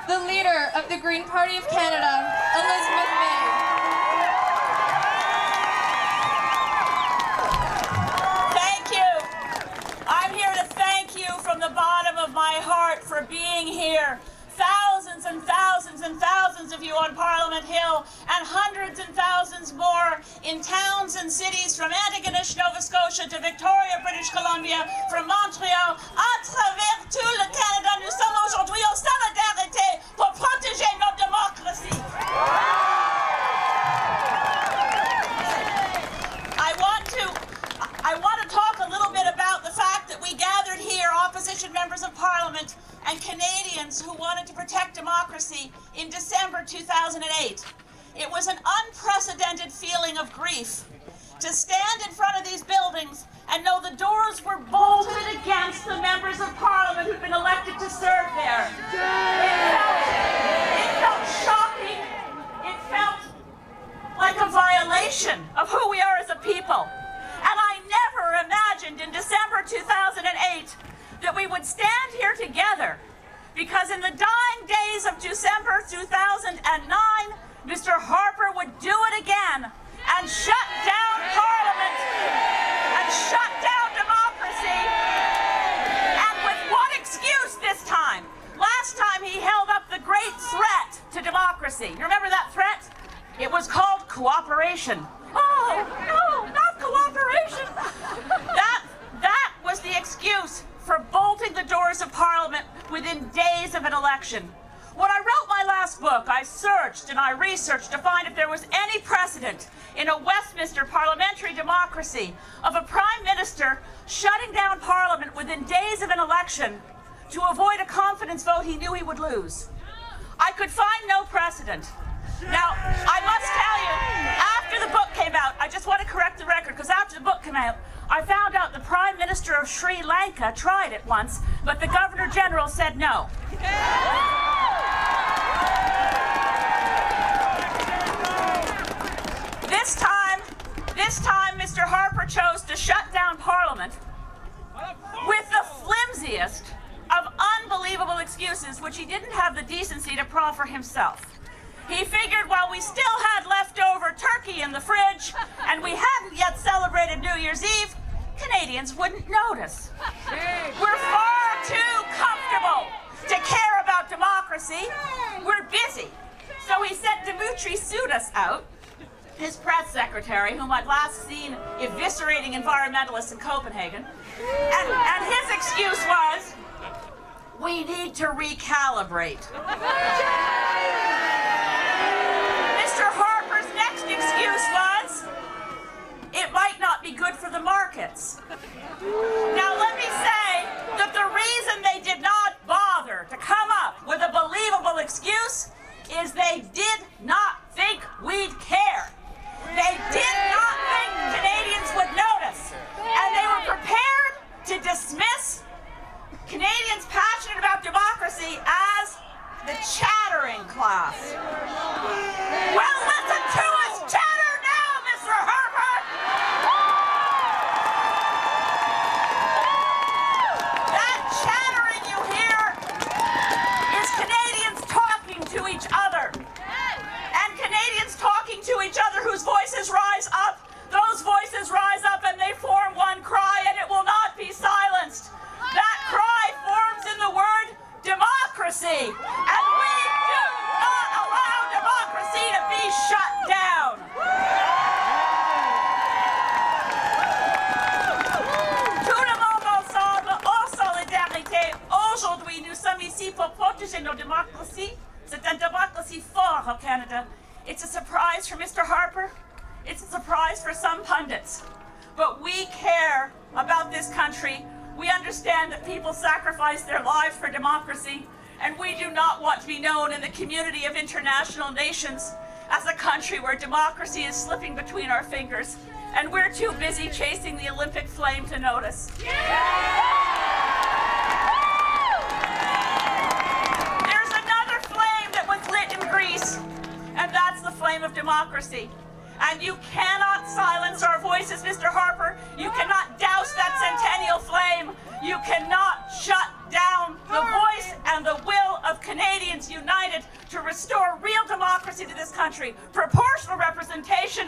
the leader of the Green Party of Canada, Elizabeth May. Thank you. I'm here to thank you from the bottom of my heart for being here. Thousands and thousands and thousands of you on Parliament Hill, and hundreds and thousands more in towns and cities from Antigonish, Nova Scotia to Victoria, British Columbia, from Montreal, à travers tout le Canada. Nous sommes aujourd'hui en solidarité pour protéger notre démocratie. I want to talk a little bit about the fact that we gathered here, opposition members of Parliament and Canadians who wanted to protect democracy in December 2008. It was an unprecedented feeling of grief to stand in front of these buildings and know the doors were bolted against the members of Parliament who'd been elected to serve there. It felt shocking. It felt like a violation of who we are as a people. And I never imagined in December 2008 that we would stand here together, because in the dying days of December 2009, Mr. Harper would do it again and shut down Parliament and shut down democracy. And with what excuse this time? Last time he held up the great threat to democracy. You remember that threat? It was called cooperation. Oh, no, not cooperation. That was the excuse for bolting the doors of Parliament within days of an election. When I wrote my last book, I searched and I researched to find if there was any precedent in a Westminster parliamentary democracy of a Prime Minister shutting down Parliament within days of an election to avoid a confidence vote he knew he would lose. I could find no precedent. Now, I must tell you, after the book came out, I just want to correct the record, because after the book came out, I found out the Prime Minister of Sri Lanka tried it once, but the Governor General said no. This time, Mr. Harper chose to shut down Parliament with the flimsiest of unbelievable excuses, which he didn't have the decency to proffer himself. He figured while we still had leftover turkey in the fridge and we hadn't yet celebrated New Year's Eve, Canadians wouldn't notice. We're far too comfortable to care about democracy. We're busy. So he sent Dimitri Sudas out, his press secretary, whom I'd last seen eviscerating environmentalists in Copenhagen. And his excuse was, we need to recalibrate. Mr. Harper's next excuse was, it might not be good for the markets. Now let me say that the reason they did not bother to come up with a believable excuse is they did not think we'd care. They did not think Canadians would notice. And they were prepared to dismiss Canadians passionate about democracy as the chattering class. Well, listen to us chatter now, Mr. Harper! That chattering you hear is Canadians talking to each other. And Canadians talking to each other whose voices rise up. Those voices rise up and they form one cry, and it will not be silenced. That cry forms in the word democracy. And we do not allow democracy to be shut down. Tout le monde ensemble, en solidarité. Aujourd'hui, nous sommes ici pour protéger nos démocraties. C'est une démocratie forte au Canada. It's a surprise for Mr. Harper. It's a surprise for some pundits. But we care about this country. We understand that people sacrifice their lives for democracy, and we do not want to be known in the community of international nations as a country where democracy is slipping between our fingers, and we're too busy chasing the Olympic flame to notice. There's another flame that was lit in Greece, and that's the flame of democracy. And you cannot silence our voices, Mr. Harper. You cannot douse that centennial flame. You cannot shut down the voice and the will of Canadians united. united to restore real democracy to this country, proportional representation,